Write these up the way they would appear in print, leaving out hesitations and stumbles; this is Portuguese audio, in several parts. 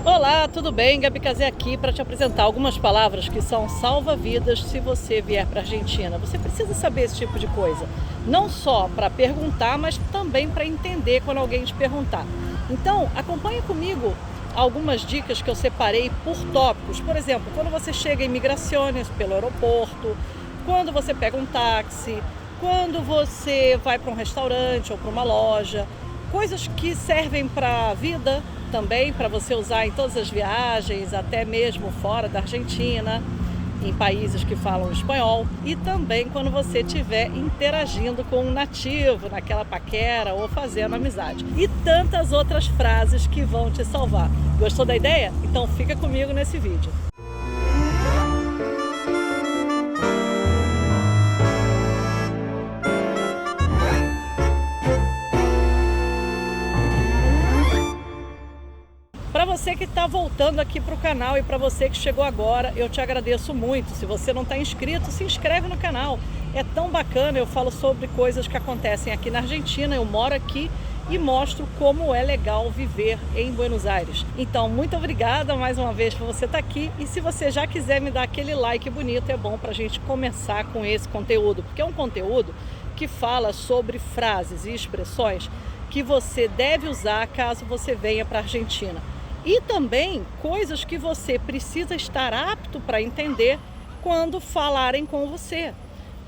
Olá, tudo bem? Gabi Casé aqui para te apresentar algumas palavras que são salva-vidas se você vier para a Argentina. Você precisa saber esse tipo de coisa, não só para perguntar, mas também para entender quando alguém te perguntar. Então, acompanhe comigo algumas dicas que eu separei por tópicos. Por exemplo, quando você chega em migrações pelo aeroporto, quando você pega um táxi, quando você vai para um restaurante ou para uma loja, coisas que servem para a vida também, para você usar em todas as viagens, até mesmo fora da Argentina, em países que falam espanhol, e também quando você estiver interagindo com um nativo, naquela paquera ou fazendo amizade. E tantas outras frases que vão te salvar. Gostou da ideia? Então fica comigo nesse vídeo. Para você que está voltando aqui para o canal e para você que chegou agora, eu te agradeço muito. Se você não está inscrito, se inscreve no canal. É tão bacana, eu falo sobre coisas que acontecem aqui na Argentina, eu moro aqui e mostro como é legal viver em Buenos Aires. Então, muito obrigada mais uma vez por você estar aqui. E se você já quiser me dar aquele like bonito, é bom para a gente começar com esse conteúdo, porque é um conteúdo que fala sobre frases e expressões que você deve usar caso você venha para a Argentina. E também coisas que você precisa estar apto para entender quando falarem com você.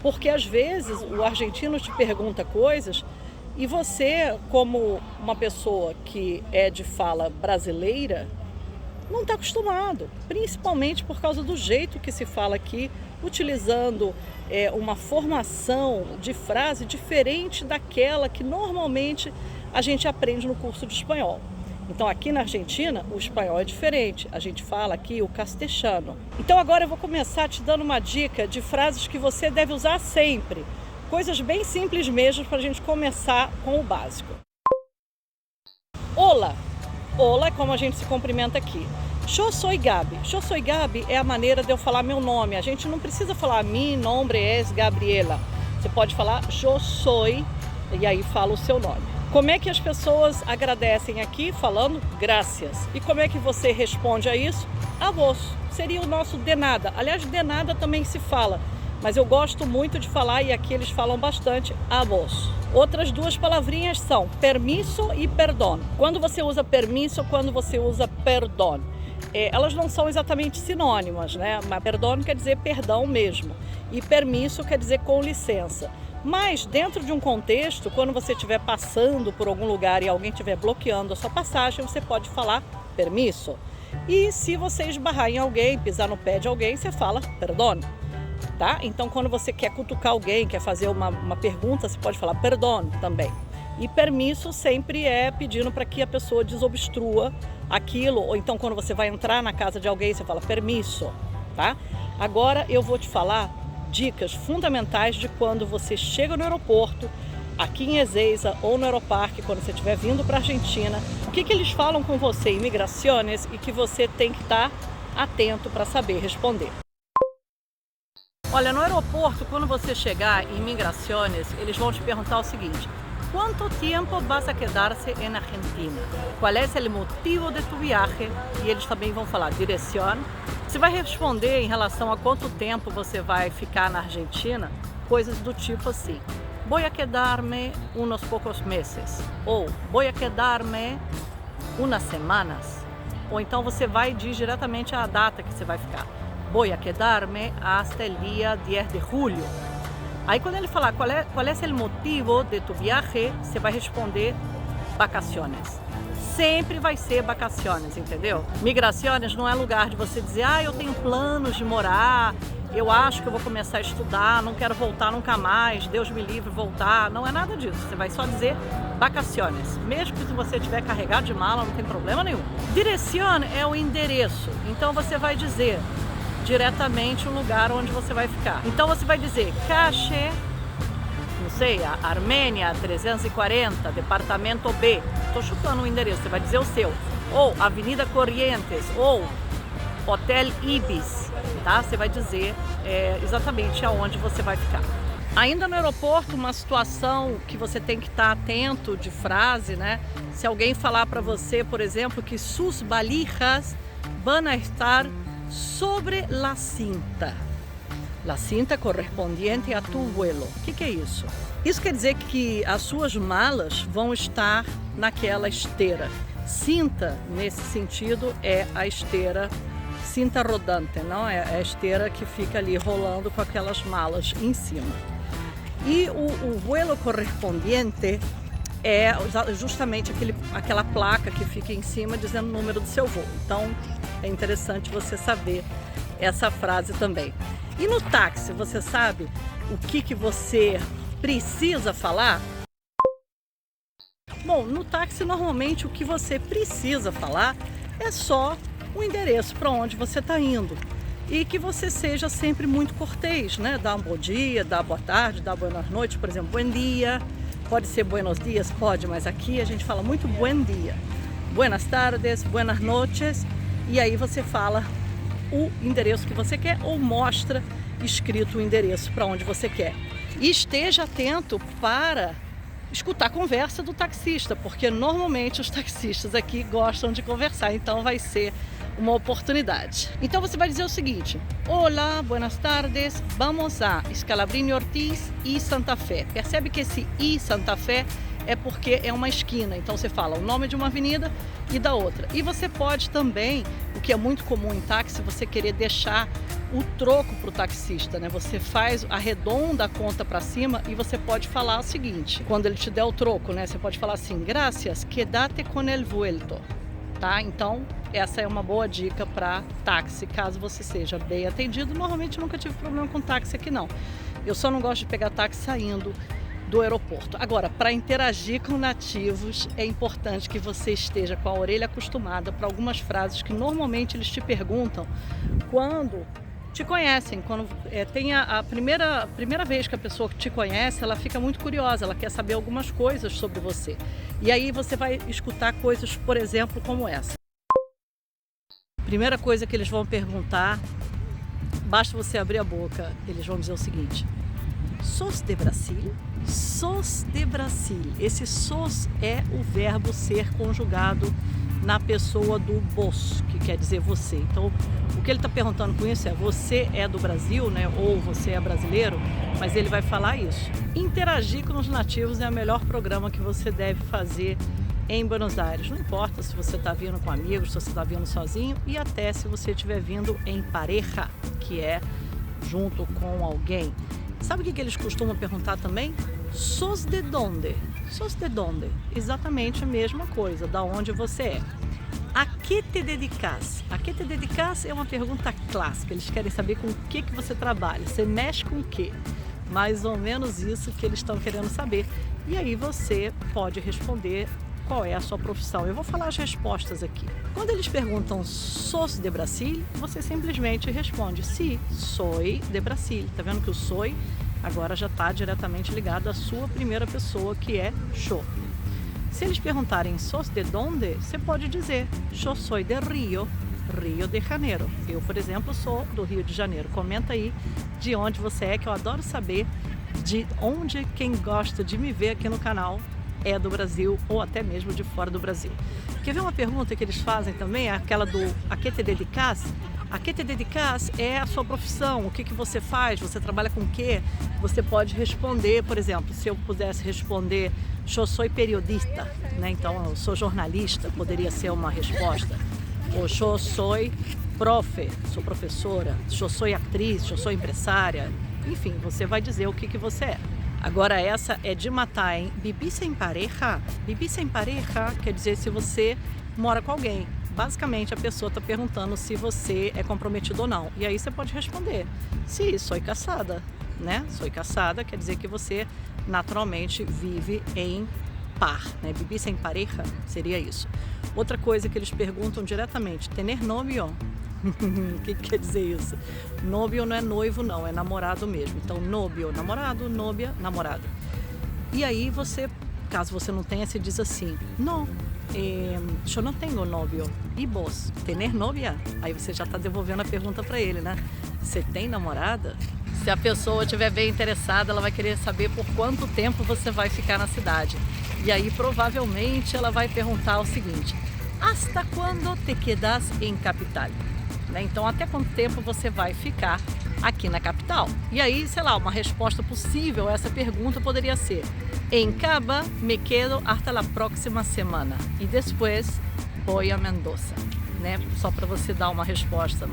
Porque às vezes o argentino te pergunta coisas e você, como uma pessoa que é de fala brasileira, não está acostumado. Principalmente por causa do jeito que se fala aqui, utilizando uma formação de frase diferente daquela que normalmente a gente aprende no curso de espanhol. Então aqui na Argentina o espanhol é diferente, a gente fala aqui o castelhano. Então agora eu vou começar te dando uma dica de frases que você deve usar sempre. Coisas bem simples mesmo para a gente começar com o básico. Olá! Olá é como a gente se cumprimenta aqui. Yo soy Gabi. Yo soy Gabi é a maneira de eu falar meu nome. A gente não precisa falar mi nombre es Gabriela. Você pode falar yo soy e aí fala o seu nome. Como é que as pessoas agradecem aqui? Falando graças. E como é que você responde a isso? A vos. Seria o nosso de nada. Aliás, de nada também se fala, mas eu gosto muito de falar e aqui eles falam bastante a vos. Outras duas palavrinhas são permisso e perdão. Quando você usa permisso, quando você usa perdão. Elas não são exatamente sinônimas, né? Mas perdão quer dizer perdão mesmo. E permisso quer dizer com licença. Mas dentro de um contexto, quando você estiver passando por algum lugar e alguém estiver bloqueando a sua passagem, você pode falar permisso. E se você esbarrar em alguém, pisar no pé de alguém, você fala perdão. Tá? Então quando você quer cutucar alguém, quer fazer uma pergunta, você pode falar perdão também. E permisso sempre é pedindo para que a pessoa desobstrua aquilo, ou então quando você vai entrar na casa de alguém, você fala permisso. Tá? Agora eu vou te falar dicas fundamentais de quando você chega no aeroporto, aqui em Ezeiza ou no Aeroparque, quando você estiver vindo para a Argentina, o que eles falam com você em migrações e que você tem que estar atento para saber responder. Olha, no aeroporto, quando você chegar em migrações, eles vão te perguntar o seguinte: quanto tempo vas a quedar-se en Argentina? Qual é o motivo de tu viaje? E eles também vão falar direção. Você vai responder em relação a quanto tempo você vai ficar na Argentina, coisas do tipo assim: voy a quedar-me unos pocos meses, ou voy a quedar-me unas semanas. Ou então você vai dizer diretamente a data que você vai ficar: voy a quedar-me hasta el día 10 de julio. Aí quando ele falar qual é o motivo de tu viaje, você vai responder vacaciones. Sempre vai ser vacaciones, entendeu? Migrações não é lugar de você dizer: eu tenho planos de morar, eu acho que eu vou começar a estudar, não quero voltar nunca mais, Deus me livre voltar. Não é nada disso, você vai só dizer vacaciones. Mesmo que se você tiver carregado de mala, não tem problema nenhum. Direção é o endereço, então você vai dizer diretamente o lugar onde você vai ficar. Então você vai dizer calle, não sei, a Armênia 340, departamento B. Estou chutando o endereço, você vai dizer o seu. Ou Avenida Corrientes, ou Hotel Ibis, tá? Você vai dizer exatamente aonde você vai ficar. Ainda no aeroporto, uma situação que você tem que estar atento de frase, né? Se alguém falar para você, por exemplo, que sus valijas van a estar sobre la cinta. La cinta correspondiente a tu vuelo. O que é isso? Isso quer dizer que as suas malas vão estar naquela esteira. Cinta, nesse sentido, é a esteira cinta rodante, não é a esteira que fica ali rolando com aquelas malas em cima. E o vuelo correspondiente é justamente aquela placa que fica em cima dizendo o número do seu voo. Então é interessante você saber essa frase também. E no táxi, você sabe o que você precisa falar? Bom, no táxi normalmente o que você precisa falar é só o endereço para onde você está indo. E que você seja sempre muito cortês, né? Dá um bom dia, dá boa tarde, dá boas noites, por exemplo, buen dia. Pode ser buenos dias, pode, mas aqui a gente fala muito buen dia. Buenas tardes, buenas noches. E aí você fala o endereço que você quer ou mostra escrito o endereço para onde você quer. E esteja atento para escutar a conversa do taxista, porque normalmente os taxistas aqui gostam de conversar, então vai ser uma oportunidade. Então você vai dizer o seguinte: Olá, buenas tardes, vamos a Scalabrini Ortiz e Santa Fé. Percebe que esse e Santa Fé é porque é uma esquina, então você fala o nome de uma avenida e da outra. E você pode também, o que é muito comum em táxi, você querer deixar o troco para o taxista, né? Você arredonda a conta para cima e você pode falar o seguinte, quando ele te der o troco, né? Você pode falar assim: Gracias, quédate con el vuelto. Tá? Então, essa é uma boa dica para táxi, caso você seja bem atendido. Normalmente nunca tive problema com táxi aqui não. Eu só não gosto de pegar táxi saindo do aeroporto. Agora, para interagir com nativos, é importante que você esteja com a orelha acostumada para algumas frases que normalmente eles te perguntam quando te conhecem. Quando tem a primeira vez que a pessoa te conhece, ela fica muito curiosa, ela quer saber algumas coisas sobre você. E aí você vai escutar coisas, por exemplo, como essa. Primeira coisa que eles vão perguntar, basta você abrir a boca, eles vão dizer o seguinte: Sos de Brasil? Sos de Brasil. Esse sos é o verbo ser conjugado na pessoa do vos, que quer dizer você. Então, o que ele está perguntando com isso é: você é do Brasil, né? Ou você é brasileiro? Mas ele vai falar isso. Interagir com os nativos é o melhor programa que você deve fazer em Buenos Aires. Não importa se você está vindo com amigos, se você está vindo sozinho e até se você estiver vindo em pareja, que é junto com alguém. Sabe o que eles costumam perguntar também? Sos de donde? Sos de donde? Exatamente a mesma coisa, da onde você é. A que te dedicas? A que te dedicas é uma pergunta clássica, eles querem saber com o que você trabalha, você mexe com o quê? Mais ou menos isso que eles estão querendo saber. E aí você pode responder qual é a sua profissão. Eu vou falar as respostas aqui. Quando eles perguntam sos de Brasil, você simplesmente responde: sí, soy de Brasil. Tá vendo que o soy agora já está diretamente ligado à sua primeira pessoa, que é yo. Se eles perguntarem sos de donde, você pode dizer: yo soy de Rio, Rio de Janeiro. Eu, por exemplo, sou do Rio de Janeiro. Comenta aí de onde você é, que eu adoro saber de onde quem gosta de me ver aqui no canal é do Brasil ou até mesmo de fora do Brasil. Quer ver uma pergunta que eles fazem também? É aquela do a que te dedicas? A que te dedicas é a sua profissão, o que você faz, você trabalha com o quê? Você pode responder, por exemplo, se eu pudesse responder eu sou periodista, né? Então eu sou jornalista, poderia ser uma resposta. Ou eu sou profe, sou professora, eu sou atriz, eu sou empresária. Enfim, você vai dizer o que você é. Agora essa é de matar, hein? Vivi sem pareja? Vivi sem pareja quer dizer se você mora com alguém. Basicamente a pessoa está perguntando se você é comprometido ou não. E aí você pode responder: sim, sou casada, né? Sou casada quer dizer que você naturalmente vive em par, né? Vivi sem pareja seria isso. Outra coisa que eles perguntam diretamente: tener novio? O que quer dizer isso? Novio não é noivo não, é namorado mesmo. Então novio, namorado, novia, namorado. E aí você, caso você não tenha, você diz assim: não, eu não tenho novio. E vos, tener novia? Aí você já está devolvendo a pergunta para ele, né? Você tem namorada? Se a pessoa estiver bem interessada, ela vai querer saber por quanto tempo você vai ficar na cidade. E aí, provavelmente, ela vai perguntar o seguinte: hasta quando te quedas em capital? Né? Então, até quanto tempo você vai ficar aqui na capital? E aí, sei lá, uma resposta possível a essa pergunta poderia ser: em Caba me quedo hasta la próxima semana e depois voy a Mendoza, né? Só para você dar uma resposta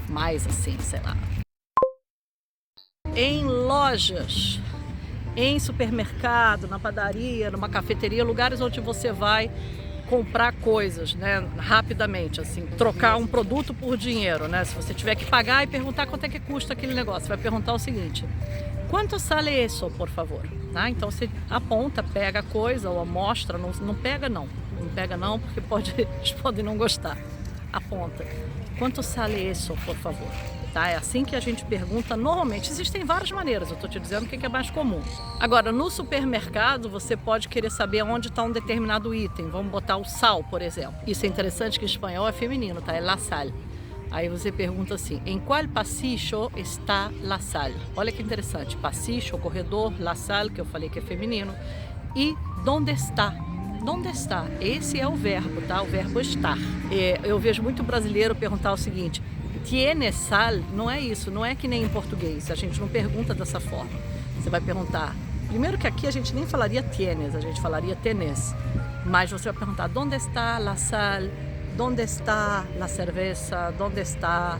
mais assim, sei lá. Em lojas, em supermercado, na padaria, numa cafeteria, lugares onde você vai comprar coisas, né, rapidamente, assim, trocar um produto por dinheiro, né? Se você tiver que pagar e perguntar quanto é que custa aquele negócio, você vai perguntar o seguinte: quanto sale isso, por favor? Tá? Então você aponta, pega a coisa ou mostra, não pega não, porque eles podem não gostar. Aponta, quanto sale isso, por favor? Tá? É assim que a gente pergunta normalmente. Existem várias maneiras, eu estou te dizendo o que é mais comum. Agora, no supermercado, você pode querer saber onde está um determinado item. Vamos botar o sal, por exemplo. Isso é interessante que em espanhol é feminino, tá? É la sal. Aí você pergunta assim: em qual pasillo está la sal? Olha que interessante. Pasillo, corredor, la sal, que eu falei que é feminino. E donde está? Donde está? Esse é o verbo, tá? O verbo estar. Eu vejo muito brasileiro perguntar o seguinte: tiene sal? Não é isso, não é que nem em português, a gente não pergunta dessa forma. Você vai perguntar, primeiro que aqui a gente nem falaria tienes, a gente falaria tenés. Mas você vai perguntar: donde está la sal? Donde está la cerveza? Donde está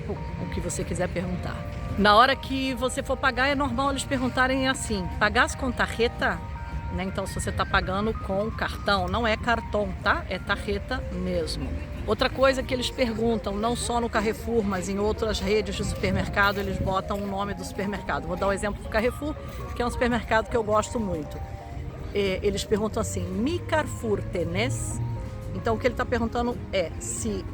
o que você quiser perguntar. Na hora que você for pagar, é normal eles perguntarem assim: pagas com tarjeta? Né? Então, se você está pagando com cartão, não é cartão, tá? É tarjeta mesmo. Outra coisa que eles perguntam, não só no Carrefour, mas em outras redes de supermercado, eles botam o nome do supermercado. Vou dar um exemplo do Carrefour, que é um supermercado que eu gosto muito. Eles perguntam assim: mi Carrefour tenés? Então, o que ele está perguntando é se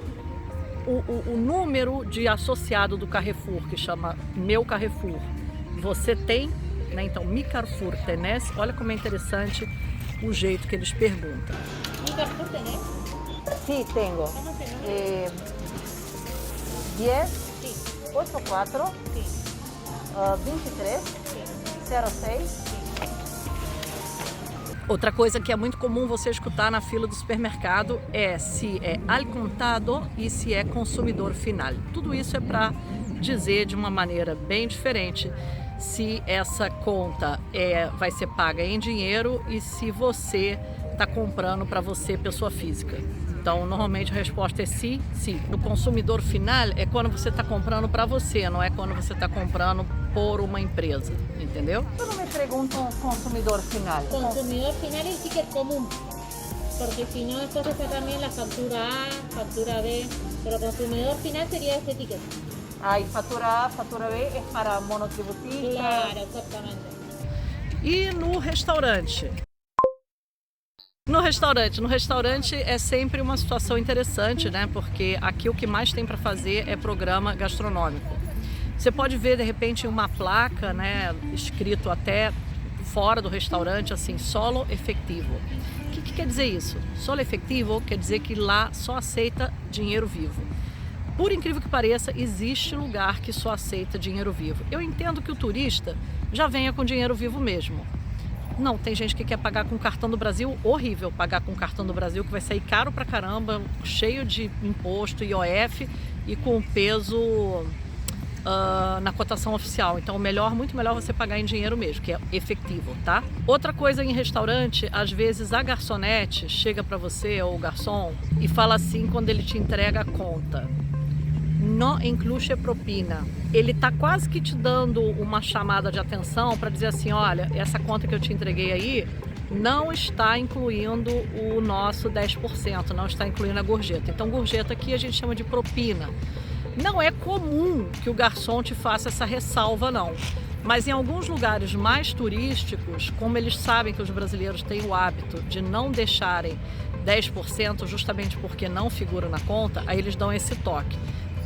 o número de associado do Carrefour, que chama Meu Carrefour, você tem? Né? Então, mi Carrefour tenés? Olha como é interessante o jeito que eles perguntam. Mi Carrefour tenés? Sí, tengo. ¿Cómo se llama? 10, Sí, 84, sí, 23, sí, 06. sí. Outra coisa que é muito comum você escutar na fila do supermercado é se é al contado e se é consumidor final. Tudo isso é para dizer de uma maneira bem diferente se essa conta vai ser paga em dinheiro e se você está comprando para você, pessoa física. Então, normalmente a resposta é sim, sim. No consumidor final é quando você está comprando para você, não é quando você está comprando por uma empresa, entendeu? Eu não me pergunto consumidor final. Consumidor final es el ticket común, porque si no después está también la factura A, factura B, pero consumidor final sería este ticket. Aí, fatura A, fatura B é para monotributista. Claro, exactamente. E no restaurante? No restaurante é sempre uma situação interessante, né? Porque aqui o que mais tem para fazer é programa gastronômico. Você pode ver de repente uma placa, né, escrito até fora do restaurante assim: solo efetivo. O que quer dizer isso? Solo efetivo quer dizer que lá só aceita dinheiro vivo. Por incrível que pareça, existe lugar que só aceita dinheiro vivo. Eu entendo que o turista já venha com dinheiro vivo mesmo. Não, tem gente que quer pagar com cartão do Brasil, horrível pagar com cartão do Brasil, que vai sair caro pra caramba, cheio de imposto, IOF e com peso na cotação oficial. Então, muito melhor você pagar em dinheiro mesmo, que é efetivo, tá? Outra coisa em restaurante, às vezes a garçonete chega pra você, ou o garçom, e fala assim quando ele te entrega a conta: não inclui propina. Ele está quase que te dando uma chamada de atenção para dizer assim: olha, essa conta que eu te entreguei aí não está incluindo o nosso 10%, não está incluindo a gorjeta. Então, gorjeta aqui a gente chama de propina. Não é comum que o garçom te faça essa ressalva, não. Mas em alguns lugares mais turísticos, como eles sabem que os brasileiros têm o hábito de não deixarem 10% justamente porque não figura na conta, aí eles dão esse toque.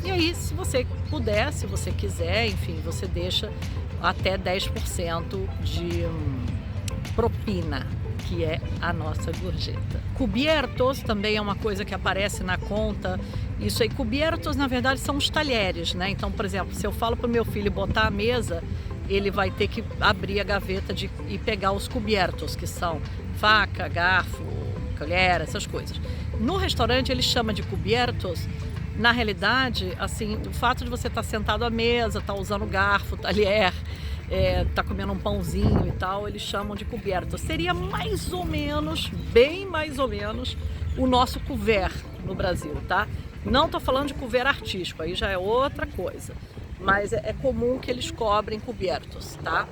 E aí, se você puder, se você quiser, enfim, você deixa até 10% de propina, que é a nossa gorjeta. Cubiertos também é uma coisa que aparece na conta. Isso aí, cubiertos na verdade são os talheres, né? Então, por exemplo, se eu falo para o meu filho botar a mesa, ele vai ter que abrir a gaveta e pegar os cubiertos, que são faca, garfo, colher, essas coisas. No restaurante ele chama de cubiertos. Na realidade, assim, o fato de você estar sentado à mesa, estar usando garfo, talher, tá comendo um pãozinho e tal, eles chamam de cubiertos. Seria mais ou menos, bem mais ou menos, o nosso couvert no Brasil, tá? Não tô falando de couvert artístico, aí já é outra coisa. Mas é comum que eles cobrem cubiertos, tá?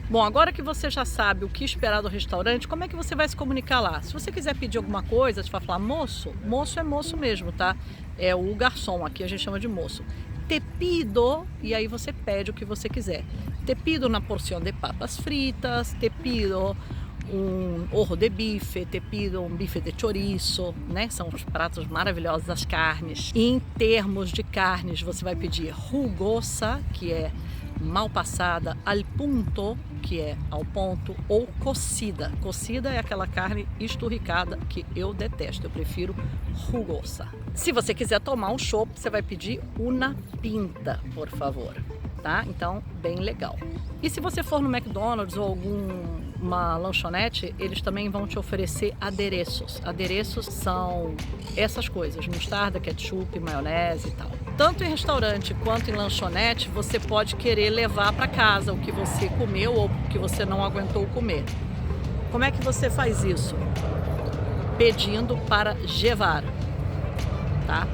Bom, agora que você já sabe o que esperar do restaurante, como é que você vai se comunicar lá? Se você quiser pedir alguma coisa, você vai falar moço, moço é moço mesmo, tá? É o garçom, aqui a gente chama de moço. Te pido, e aí você pede o que você quiser. Te pido una porción de papas fritas, te pido um ojo de bife, te pido um bife de chorizo, né? São os pratos maravilhosos das carnes. E em termos de carnes, você vai pedir rugosa, que é mal passada, al punto, que é ao ponto, ou cocida. Cocida é aquela carne esturricada que eu detesto, eu prefiro rugosa. Se você quiser tomar um chopp, você vai pedir una pinta, por favor, tá? Então, bem legal. E se você for no McDonald's ou alguma lanchonete, eles também vão te oferecer adereços. Adereços são essas coisas, mostarda, ketchup, maionese e tal. Tanto em restaurante quanto em lanchonete, você pode querer levar para casa o que você comeu ou o que você não aguentou comer. Como é que você faz isso? Pedindo para llevar, tá?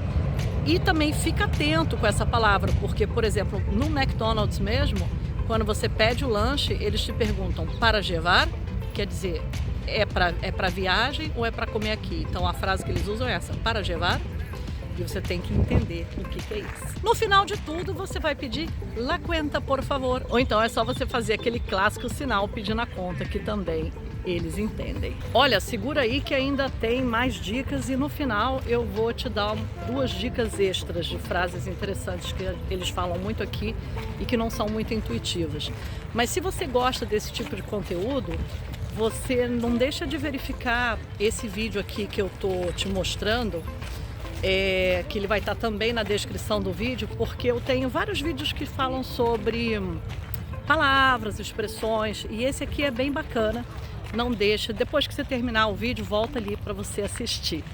E também fica atento com essa palavra, porque, por exemplo, no McDonald's mesmo, quando você pede o lanche, eles te perguntam para llevar, quer dizer, é para viagem ou é para comer aqui? Então a frase que eles usam é essa, para llevar. E você tem que entender o que é isso. No final de tudo, você vai pedir la cuenta, por favor. Ou então é só você fazer aquele clássico sinal pedindo a conta, que também eles entendem. Olha, segura aí que ainda tem mais dicas e no final eu vou te dar 2 dicas extras de frases interessantes que eles falam muito aqui e que não são muito intuitivas. Mas se você gosta desse tipo de conteúdo, você não deixa de verificar esse vídeo aqui que eu tô te mostrando, que ele vai estar também na descrição do vídeo, porque eu tenho vários vídeos que falam sobre palavras, expressões, e esse aqui é bem bacana. Não deixa, depois que você terminar o vídeo, volta ali para você assistir.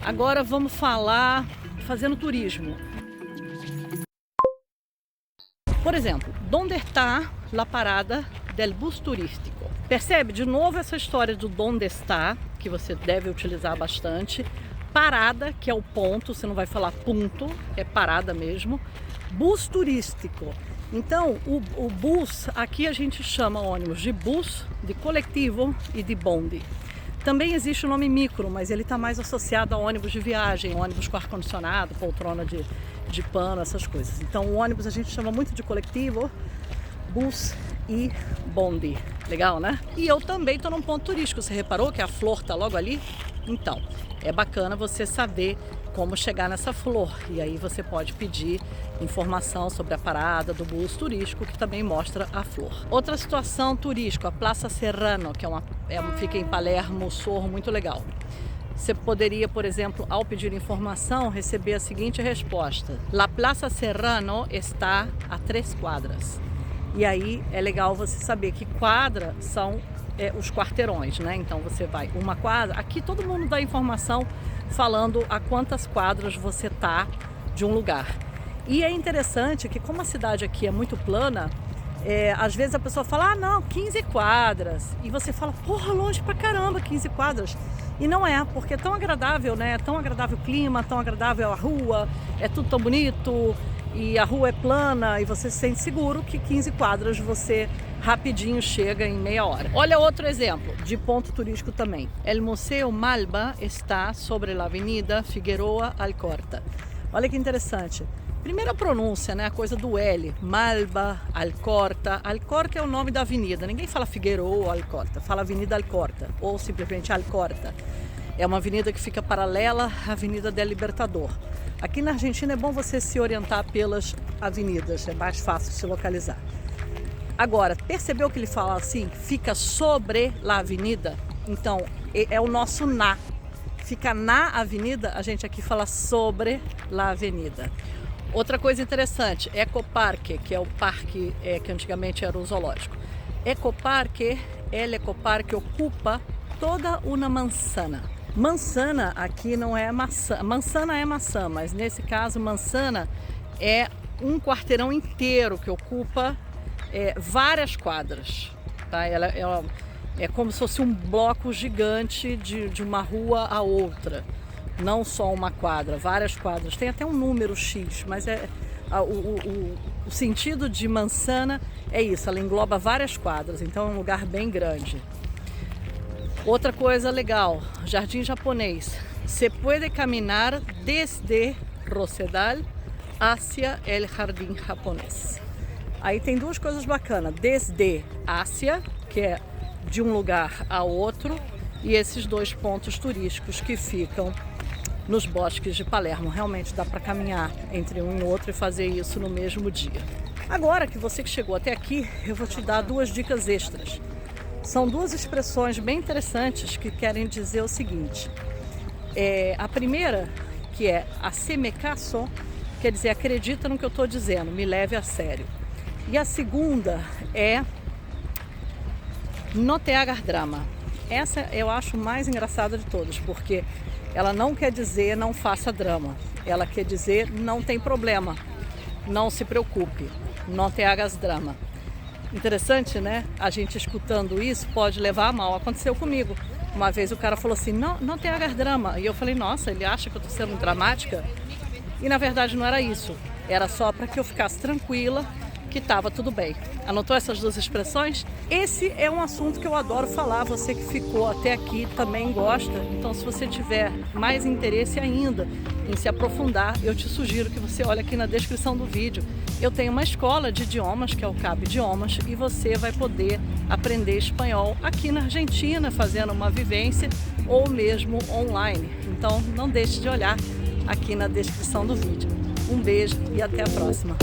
Agora vamos falar fazendo turismo. Por exemplo, ¿dónde está la parada del bus turístico? Percebe de novo essa história do ¿dónde está, que você deve utilizar bastante. Parada, que é o ponto, você não vai falar ponto, é parada mesmo. Bus turístico. Então, o bus, aqui a gente chama ônibus de bus, de coletivo e de bonde. Também existe o nome micro, mas ele está mais associado a ônibus de viagem, ônibus com ar-condicionado, poltrona de pano, essas coisas. Então, o ônibus a gente chama muito de coletivo, bus e bonde. Legal, né? E eu também estou num ponto turístico. Você reparou que a flor está logo ali? Então, é bacana você saber como chegar nessa flor. E aí você pode pedir informação sobre a parada do bus turístico, que também mostra a flor. Outra situação turística, a Plaza Serrano, que fica em Palermo, Sorro, muito legal. Você poderia, por exemplo, ao pedir informação, receber a seguinte resposta: La Plaza Serrano está a 3 quadras. E aí é legal você saber que quadra são os quarteirões, né? Então você vai uma quadra. Aqui todo mundo dá informação falando a quantas quadras você tá de um lugar. E é interessante que, como a cidade aqui é muito plana, às vezes a pessoa fala, ah não, 15 quadras. E você fala, porra, longe pra caramba, 15 quadras. E não é, porque é tão agradável, né? É tão agradável o clima, tão agradável a rua, é tudo tão bonito. E a rua é plana e você se sente seguro que 15 quadras você rapidinho chega em meia hora. Olha outro exemplo de ponto turístico também. El Museu Malba está sobre a Avenida Figueroa Alcorta. Olha que interessante. Primeira pronúncia, né? A coisa do L. Malba, Alcorta. Alcorta é o nome da avenida. Ninguém fala Figueroa Alcorta, fala Avenida Alcorta ou simplesmente Alcorta. É uma avenida que fica paralela à Avenida del Libertador. Aqui na Argentina é bom você se orientar pelas avenidas, é mais fácil se localizar. Agora, percebeu que ele fala assim, fica sobre a avenida? Então, é o nosso na. Fica na avenida, a gente aqui fala sobre la avenida. Outra coisa interessante, ecoparque, que é o parque que antigamente era o zoológico. Ecoparque, el ecoparque ocupa toda uma manzana. Manzana aqui não é maçã, manzana é maçã, mas nesse caso manzana é um quarteirão inteiro que ocupa várias quadras. Tá? Ela é como se fosse um bloco gigante de uma rua a outra, não só uma quadra, várias quadras. Tem até um número X, mas o sentido de manzana é isso, ela engloba várias quadras, então é um lugar bem grande. Outra coisa legal, jardim japonês. Se pode caminhar desde Rosedal hacia el jardín japonês. Aí tem duas coisas bacanas, desde hacia, que é de um lugar a outro, e esses dois pontos turísticos que ficam nos bosques de Palermo. Realmente dá para caminhar entre um e outro e fazer isso no mesmo dia. Agora que você que chegou até aqui, eu vou te dar duas dicas extras. São duas expressões bem interessantes que querem dizer o seguinte. A primeira, que é haceme caso, quer dizer acredita no que eu estou dizendo, me leve a sério. E a segunda é no te hagas drama. Essa eu acho mais engraçada de todas, porque ela não quer dizer não faça drama. Ela quer dizer não tem problema, não se preocupe, no te hagas drama. Interessante, né? A gente escutando isso pode levar a mal. Aconteceu comigo. Uma vez o cara falou assim, não te hagas drama. E eu falei, nossa, ele acha que eu estou sendo dramática? E na verdade não era isso. Era só para que eu ficasse tranquila, que estava tudo bem. Anotou essas duas expressões? Esse é um assunto que eu adoro falar. Você que ficou até aqui também gosta. Então, se você tiver mais interesse ainda em se aprofundar, eu te sugiro que você olhe aqui na descrição do vídeo. Eu tenho uma escola de idiomas, que é o CAP Idiomas, e você vai poder aprender espanhol aqui na Argentina, fazendo uma vivência ou mesmo online. Então, não deixe de olhar aqui na descrição do vídeo. Um beijo e até a próxima!